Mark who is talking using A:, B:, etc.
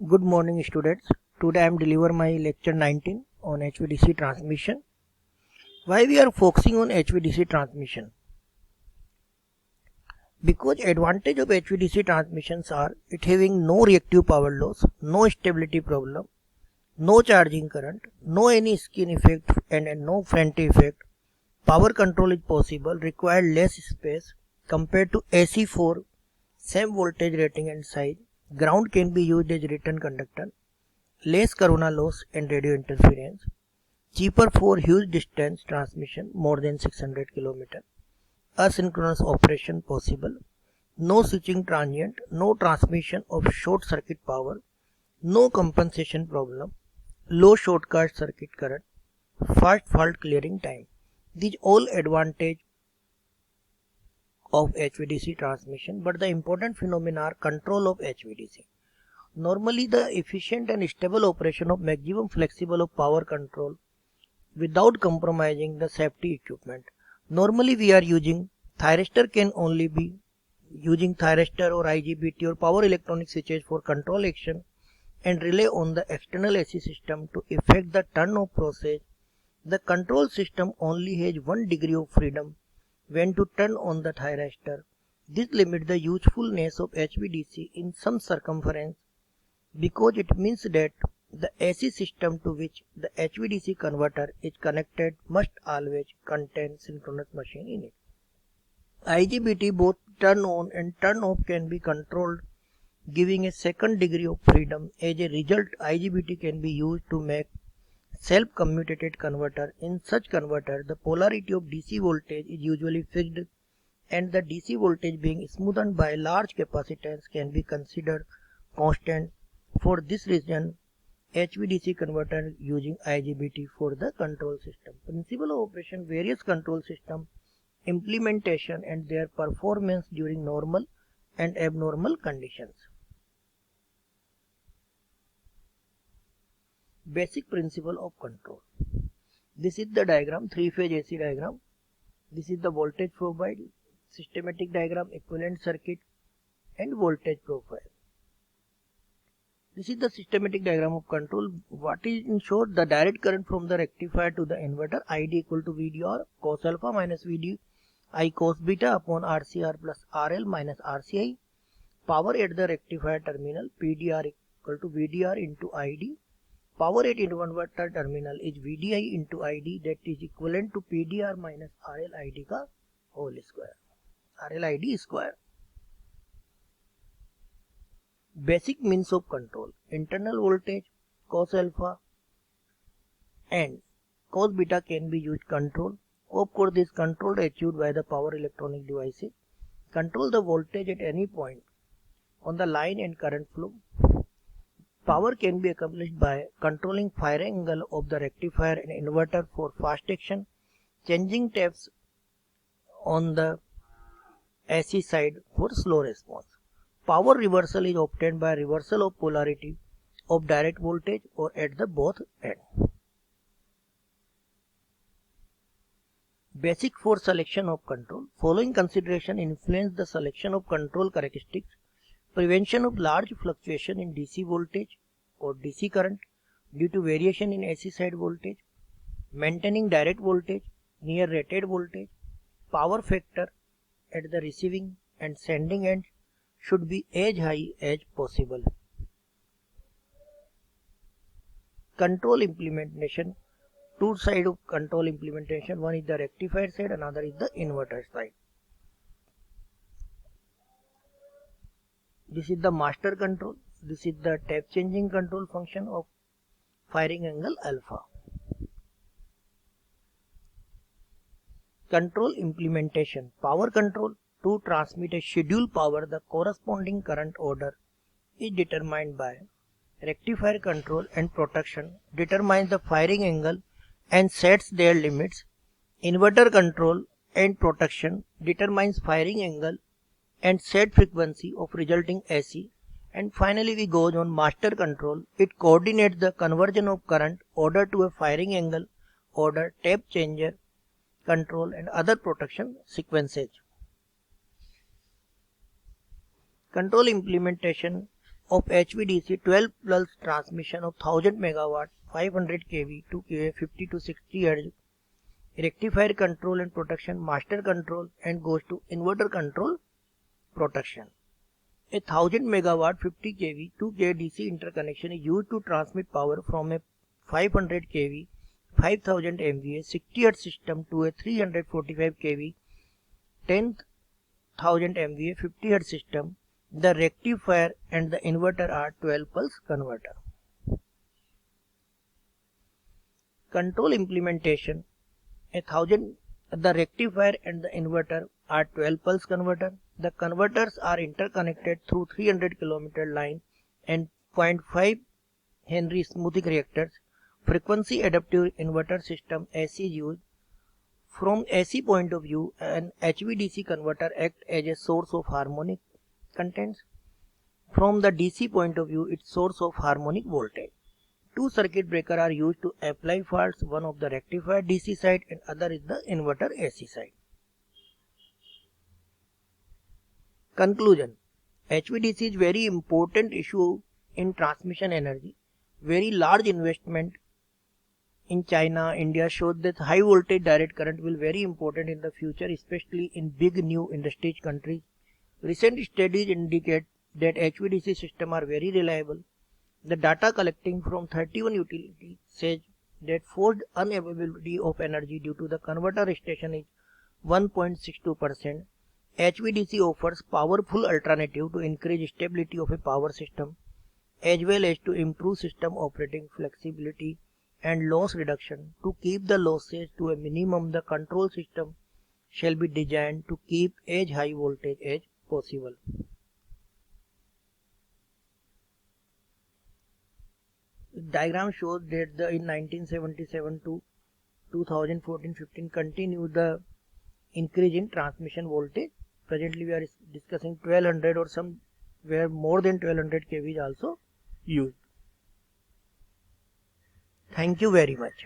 A: Good morning students. Today I am deliver my lecture 19 on HVDC transmission. Why we are focusing on HVDC transmission? Because advantage of HVDC transmissions are it having no reactive power loss, no stability problem, no charging current, no any skin effect and no front effect. Power control is possible, require less space compared to AC for same voltage rating and size. Ground can be used as return conductor. Less corona loss and radio interference, cheaper for huge distance transmission more than 600 km, asynchronous operation possible, no switching transient, no transmission of short circuit power, no compensation problem, low short circuit current, fast fault clearing time. These all advantage of HVDC transmission, but the important phenomena are control of HVDC. Normally, the efficient and stable operation of maximum flexible of power control without compromising the safety equipment. Normally, we are using thyristor can only be using thyristor or IGBT or power electronic switches for control action and rely on the external AC system to effect the turn-off process. The control system only has 1 degree of freedom when to turn on the thyristor. This limits the usefulness of HVDC in some circumference, because it means that the AC system to which the HVDC converter is connected must always contain synchronous machine in it. IGBT both turn on and turn off can be controlled, giving a second degree of freedom. As a result, IGBT can be used to make self-commutated converter. In such converter, the polarity of DC voltage is usually fixed, and the DC voltage being smoothed by large capacitance can be considered constant. For this reason, HVDC converter using IGBT for the control system. Principle of operation: various control system implementation and their performance during normal and abnormal conditions. Basic principle of control. This is the diagram, 3-phase AC diagram. This is the voltage profile, systematic diagram, equivalent circuit and voltage profile. This is the systematic diagram of control. What is in short? The direct current from the rectifier to the inverter, ID equal to VDR cos alpha minus VD I cos beta upon RCR plus RL minus RCI. Power at the rectifier terminal, PDR equal to VDR into ID. Power at inverter terminal is VDI into ID, that is equivalent to PDR minus RL ID का whole square, RL ID square. Basic means of control: internal voltage, cos alpha and cos beta can be used control. Of course, this control is achieved by the power electronic devices. Control the voltage at any point on the line and current flow. Power can be accomplished by controlling firing angle of the rectifier and inverter for fast action, changing taps on the AC side for slow response. Power reversal is obtained by reversal of polarity of direct voltage or at the both ends. Basic for selection of control. Following consideration influence the selection of control characteristics: prevention of large fluctuation in DC voltage or DC current due to variation in AC side voltage, maintaining direct voltage near rated voltage, power factor at the receiving and sending end should be as high as possible. Control implementation: two sides of control implementation, one is the rectifier side, another is the inverter side. This is the master control. This is the tap changing control function of firing angle alpha. Control implementation: power control. To transmit a scheduled power, the corresponding current order is determined by rectifier control, and protection determines the firing angle and sets their limits. Inverter control and protection determines firing angle and set frequency of resulting AC. And finally we goes on master control. It coordinates the conversion of current order to a firing angle order, tap changer control and other protection sequences. Control implementation of HVDC 12 pulse transmission of 1000 megawatt 500 kV 2 kV 50 to 60 Hz rectifier control and protection master control and goes to inverter control protection. A 1000 megawatt 50 kV 2 kV DC interconnection is used to transmit power from a 500 kV 5000 MVA 60 Hz system to a 345 kV 10,000 MVA 50 Hz system. The rectifier and the inverter are 12 pulse converter. Control implementation. The rectifier and the inverter are 12 pulse converter. The converters are interconnected through 300 km line and 0.5 Henry smoothing reactors. Frequency adaptive inverter system AC is used. From AC point of view, an HVDC converter acts as a source of harmonic contents. From the DC point of view, it's source of harmonic voltage. Two circuit breakers are used to apply faults, one of the rectifier DC side and other is the inverter AC side. Conclusion. HVDC is very important issue in transmission energy. Very large investment in China, India shows that high voltage direct current will very important in the future, especially in big new industrial countries. Recent studies indicate that HVDC systems are very reliable. The data collecting from 31 utilities says that forced unavailability of energy due to the converter station is 1.62%. HVDC offers powerful alternative to increase stability of a power system as well as to improve system operating flexibility and loss reduction. To keep the losses to a minimum, the control system shall be designed to keep as high voltage as possible. The diagram shows that in 1977 to 2014-15 continued the increase in transmission voltage. Presently we are discussing 1200 or some where more than 1200 kV is also used. Thank you very much.